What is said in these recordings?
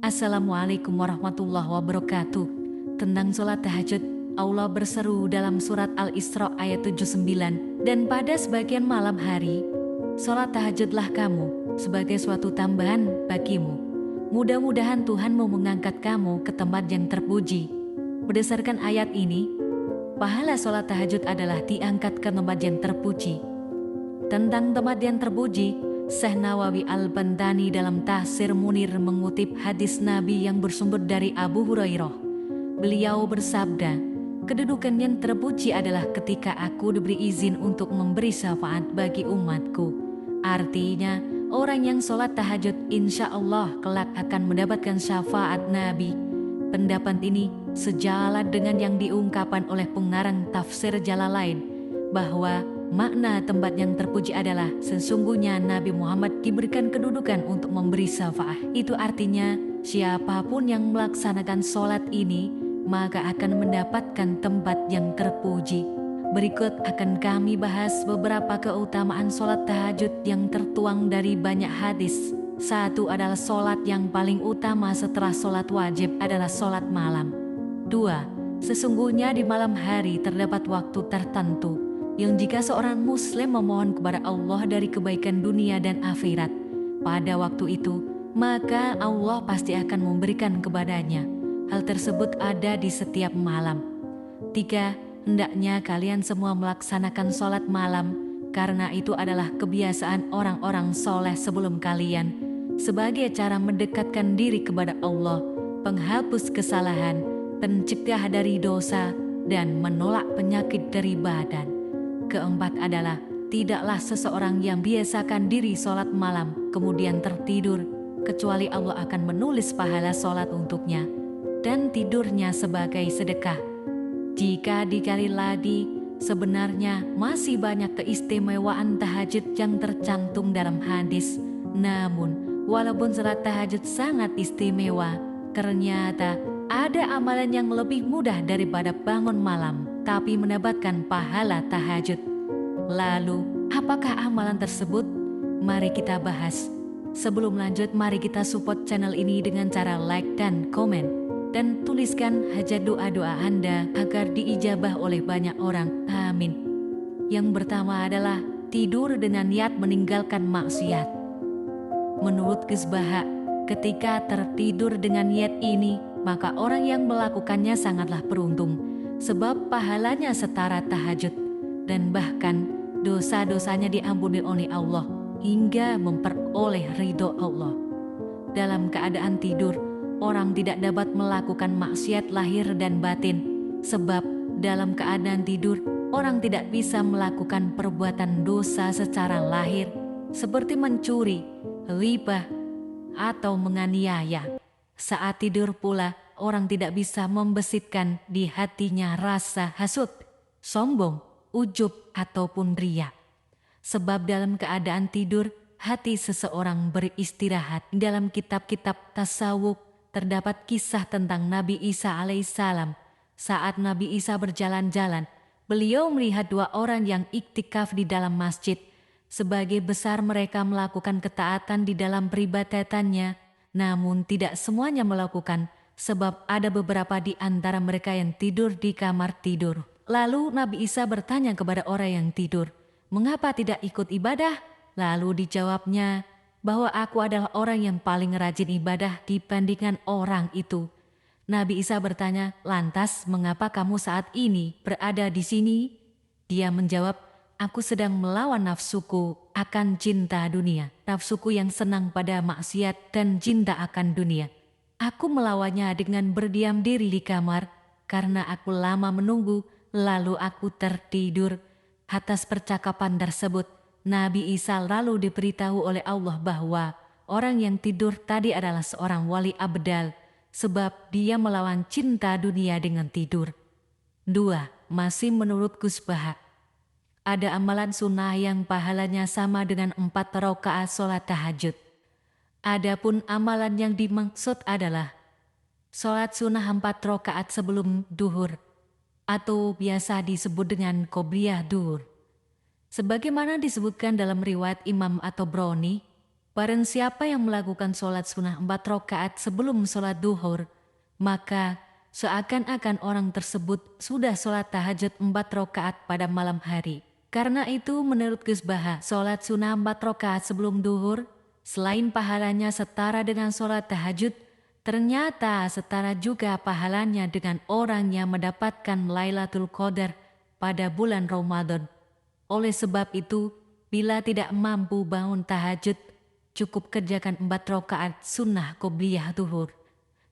Assalamualaikum warahmatullahi wabarakatuh. Tentang sholat tahajud, Allah berseru dalam surat Al-Isra ayat 79, dan pada sebagian malam hari, sholat tahajudlah kamu sebagai suatu tambahan bagimu. Mudah-mudahan Tuhan mau mengangkat kamu ke tempat yang terpuji. Berdasarkan ayat ini, pahala sholat tahajud adalah diangkat ke tempat yang terpuji. Tentang tempat yang terpuji, Syekh Nawawi Al-Bantani dalam Tafsir Munir mengutip hadis Nabi yang bersumber dari Abu Hurairah. Beliau bersabda, kedudukan yang terpuji adalah ketika aku diberi izin untuk memberi syafaat bagi umatku. Artinya, orang yang sholat tahajud insya Allah kelak akan mendapatkan syafaat Nabi. Pendapat ini sejalan dengan yang diungkapkan oleh pengarang Tafsir Jalalain, bahwa makna tempat yang terpuji adalah sesungguhnya Nabi Muhammad diberikan kedudukan untuk memberi syafaat. Itu artinya siapapun yang melaksanakan sholat ini maka akan mendapatkan tempat yang terpuji. Berikut akan kami bahas beberapa keutamaan sholat tahajud yang tertuang dari banyak hadis. Satu adalah sholat yang paling utama setelah sholat wajib adalah sholat malam. Dua, sesungguhnya di malam hari terdapat waktu tertentu yang jika seorang muslim memohon kepada Allah dari kebaikan dunia dan akhirat, pada waktu itu, maka Allah pasti akan memberikan kepadanya. Hal tersebut ada di setiap malam. 3. Hendaknya kalian semua melaksanakan sholat malam, karena itu adalah kebiasaan orang-orang soleh sebelum kalian, sebagai cara mendekatkan diri kepada Allah, penghapus kesalahan, pencegah dari dosa, dan menolak penyakit dari badan. Keempat adalah, tidaklah seseorang yang biasakan diri sholat malam, kemudian tertidur, kecuali Allah akan menulis pahala sholat untuknya, dan tidurnya sebagai sedekah. Jika dikali lagi, sebenarnya masih banyak keistimewaan tahajud yang tercantum dalam hadis. Namun, walaupun sholat tahajud sangat istimewa, ternyata ada amalan yang lebih mudah daripada bangun malam, tapi mendapatkan pahala tahajud. Lalu, apakah amalan tersebut? Mari kita bahas. Sebelum lanjut, mari kita support channel ini dengan cara like dan komen. Dan tuliskan hajat doa-doa Anda agar diijabah oleh banyak orang. Amin. Yang pertama adalah tidur dengan niat meninggalkan maksiat. Menurut Ghazbaha, ketika tertidur dengan niat ini, maka orang yang melakukannya sangatlah beruntung, sebab pahalanya setara tahajud, dan bahkan dosa-dosanya diampuni oleh Allah hingga memperoleh ridho Allah. Dalam keadaan tidur, orang tidak dapat melakukan maksiat lahir dan batin, sebab dalam keadaan tidur, orang tidak bisa melakukan perbuatan dosa secara lahir, seperti mencuri, ghibah, atau menganiaya. Saat tidur pula, orang tidak bisa membesitkan di hatinya rasa hasut, sombong, ujub, ataupun riya. Sebab dalam keadaan tidur, hati seseorang beristirahat. Dalam kitab-kitab tasawuf, terdapat kisah tentang Nabi Isa alaihissalam. Saat Nabi Isa berjalan-jalan, beliau melihat dua orang yang iktikaf di dalam masjid. Sebagai besar mereka melakukan ketaatan di dalam peribadatannya, namun tidak semuanya melakukan, sebab ada beberapa di antara mereka yang tidur di kamar tidur. Lalu Nabi Isa bertanya kepada orang yang tidur, "Mengapa tidak ikut ibadah?" Lalu dijawabnya, bahwa aku adalah orang yang paling rajin ibadah dibandingkan orang itu. Nabi Isa bertanya, "Lantas mengapa kamu saat ini berada di sini?" Dia menjawab, "Aku sedang melawan nafsuku akan cinta dunia, nafsuku yang senang pada maksiat dan cinta akan dunia. Aku melawannya dengan berdiam diri di kamar, karena aku lama menunggu, lalu aku tertidur." Atas percakapan tersebut, Nabi Isa lalu diberitahu oleh Allah bahwa orang yang tidur tadi adalah seorang wali abdal, sebab dia melawan cinta dunia dengan tidur. 2. Masih menurut Ghazbaha, ada amalan sunnah yang pahalanya sama dengan 4 rakaat sholat tahajud. Adapun amalan yang dimaksud adalah sholat sunnah 4 rakaat sebelum duhur, atau biasa disebut dengan qobliyah duhur. Sebagaimana disebutkan dalam riwayat Imam At-Tabrani, Barang siapa yang melakukan sholat sunnah 4 rakaat sebelum sholat duhur, maka seakan-akan orang tersebut sudah sholat tahajud 4 rakaat pada malam hari. Karena itu menurut Gus Baha, sholat sunnah 4 rakaat sebelum duhur, selain pahalanya setara dengan sholat tahajud, ternyata setara juga pahalanya dengan orang yang mendapatkan Lailatul Qadar pada bulan Ramadan. Oleh sebab itu, bila tidak mampu bangun tahajud, cukup kerjakan 4 rakaat sunnah qobliyah duhur.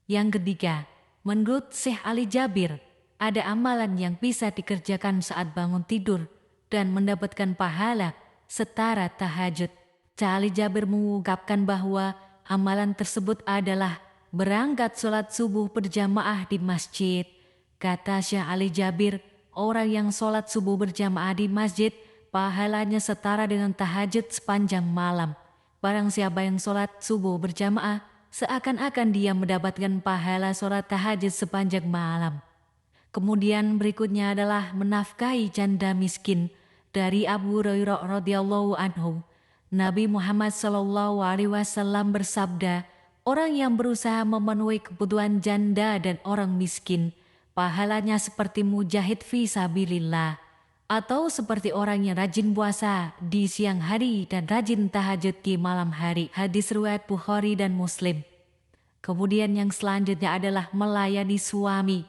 Yang ketiga, menurut Syekh Ali Jabir, ada amalan yang bisa dikerjakan saat bangun tidur dan mendapatkan pahala setara tahajud. Syekh Ali Jabir mengungkapkan bahwa amalan tersebut adalah berangkat sholat subuh berjamaah di masjid. Kata Syekh Ali Jabir, orang yang sholat subuh berjamaah di masjid, pahalanya setara dengan tahajud sepanjang malam. Barang siapa yang sholat subuh berjamaah, seakan-akan dia mendapatkan pahala sholat tahajud sepanjang malam. Kemudian berikutnya adalah menafkahi janda miskin. Dari Abu Hurairah radhiyallahu anhu, Nabi Muhammad SAW bersabda, orang yang berusaha memenuhi kebutuhan janda dan orang miskin, pahalanya seperti mujahid fi sabilillah, atau seperti orang yang rajin puasa di siang hari dan rajin tahajud di malam hari. Hadis riwayat Bukhari dan Muslim. Kemudian yang selanjutnya adalah melayani suami.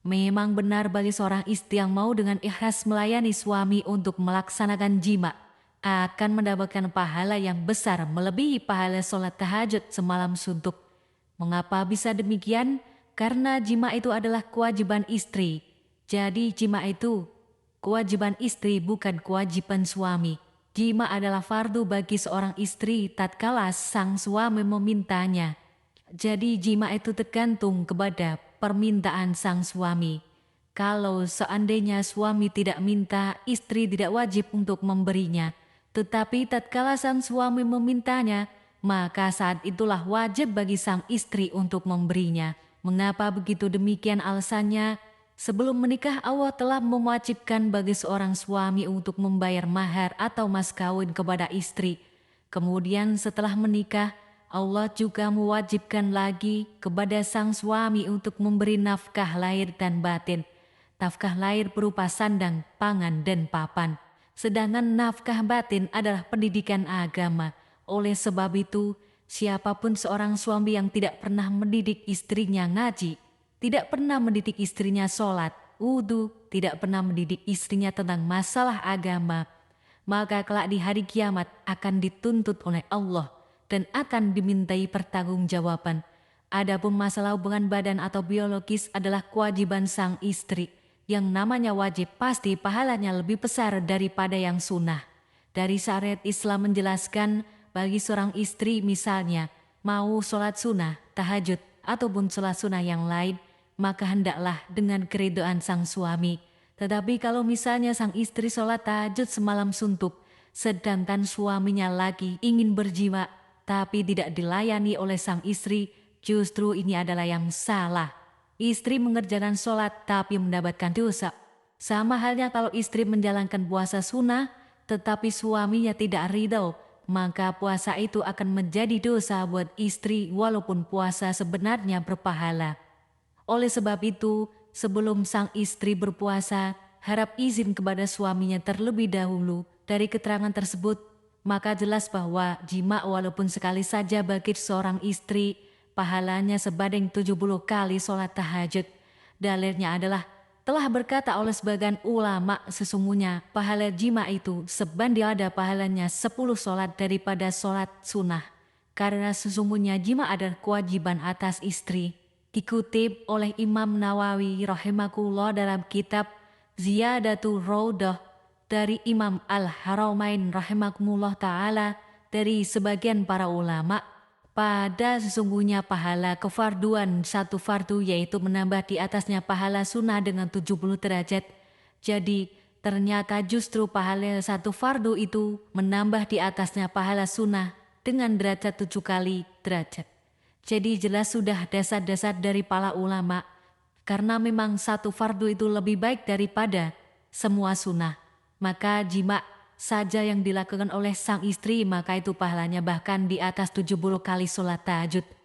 Memang benar bagi seorang istri yang mau dengan ikhlas melayani suami untuk melaksanakan jima, akan mendapatkan pahala yang besar melebihi pahala sholat tahajud semalam suntuk. Mengapa bisa demikian? Karena jima itu adalah kewajiban istri. Jadi jima itu kewajiban istri, bukan kewajiban suami. Jima adalah fardu bagi seorang istri tatkala sang suami memintanya. Jadi jima itu tergantung kepada permintaan sang suami. Kalau seandainya suami tidak minta, istri tidak wajib untuk memberinya. Tetapi tatkala sang suami memintanya, maka saat itulah wajib bagi sang istri untuk memberinya. Mengapa begitu demikian alasannya? Sebelum menikah Allah telah mewajibkan bagi seorang suami untuk membayar mahar atau mas kawin kepada istri. Kemudian setelah menikah, Allah juga mewajibkan lagi kepada sang suami untuk memberi nafkah lahir dan batin. Nafkah lahir berupa sandang, pangan, dan papan. Sedangkan nafkah batin adalah pendidikan agama. Oleh sebab itu, siapapun seorang suami yang tidak pernah mendidik istrinya ngaji, tidak pernah mendidik istrinya sholat, wudhu, tidak pernah mendidik istrinya tentang masalah agama, maka kelak di hari kiamat akan dituntut oleh Allah dan akan dimintai pertanggungjawaban. Adapun masalah hubungan badan atau biologis adalah kewajiban sang istri. Yang namanya wajib pasti pahalanya lebih besar daripada yang sunnah. Dari syariat Islam menjelaskan bagi seorang istri misalnya mau sholat sunnah, tahajud, ataupun sholat sunnah yang lain, maka hendaklah dengan keridhaan sang suami. Tetapi kalau misalnya sang istri sholat tahajud semalam suntuk, sedangkan suaminya lagi ingin berjima, tapi tidak dilayani oleh sang istri, justru ini adalah yang salah. Istri mengerjakan sholat tapi mendapatkan dosa. Sama halnya kalau istri menjalankan puasa sunnah, tetapi suaminya tidak ridho, maka puasa itu akan menjadi dosa buat istri walaupun puasa sebenarnya berpahala. Oleh sebab itu, sebelum sang istri berpuasa, harap izin kepada suaminya terlebih dahulu. Dari keterangan tersebut, maka jelas bahwa jima walaupun sekali saja bagi seorang istri, pahalanya sebanding 70 kali sholat tahajud. Dalilnya adalah telah berkata oleh sebagian ulama, sesungguhnya pahala jima itu sebanding ada pahalanya 10 sholat daripada sholat sunnah. Karena sesungguhnya jima adalah kewajiban atas istri. Dikutip oleh Imam Nawawi rahimahullah dalam kitab Ziyadatul Raudah dari Imam Al-Haramain rahimahullah ta'ala, dari sebagian para ulama, pada sesungguhnya pahala kefarduan satu fardu yaitu menambah di atasnya pahala sunnah dengan 70 derajat. Jadi ternyata justru pahala satu fardu itu menambah di atasnya pahala sunnah dengan derajat 7 kali derajat. Jadi jelas sudah dasar-dasar dari para ulama, karena memang satu fardu itu lebih baik daripada semua sunnah. Maka jima saja yang dilakukan oleh sang istri, maka itu pahalanya bahkan di atas 70 kali sholat tahajud.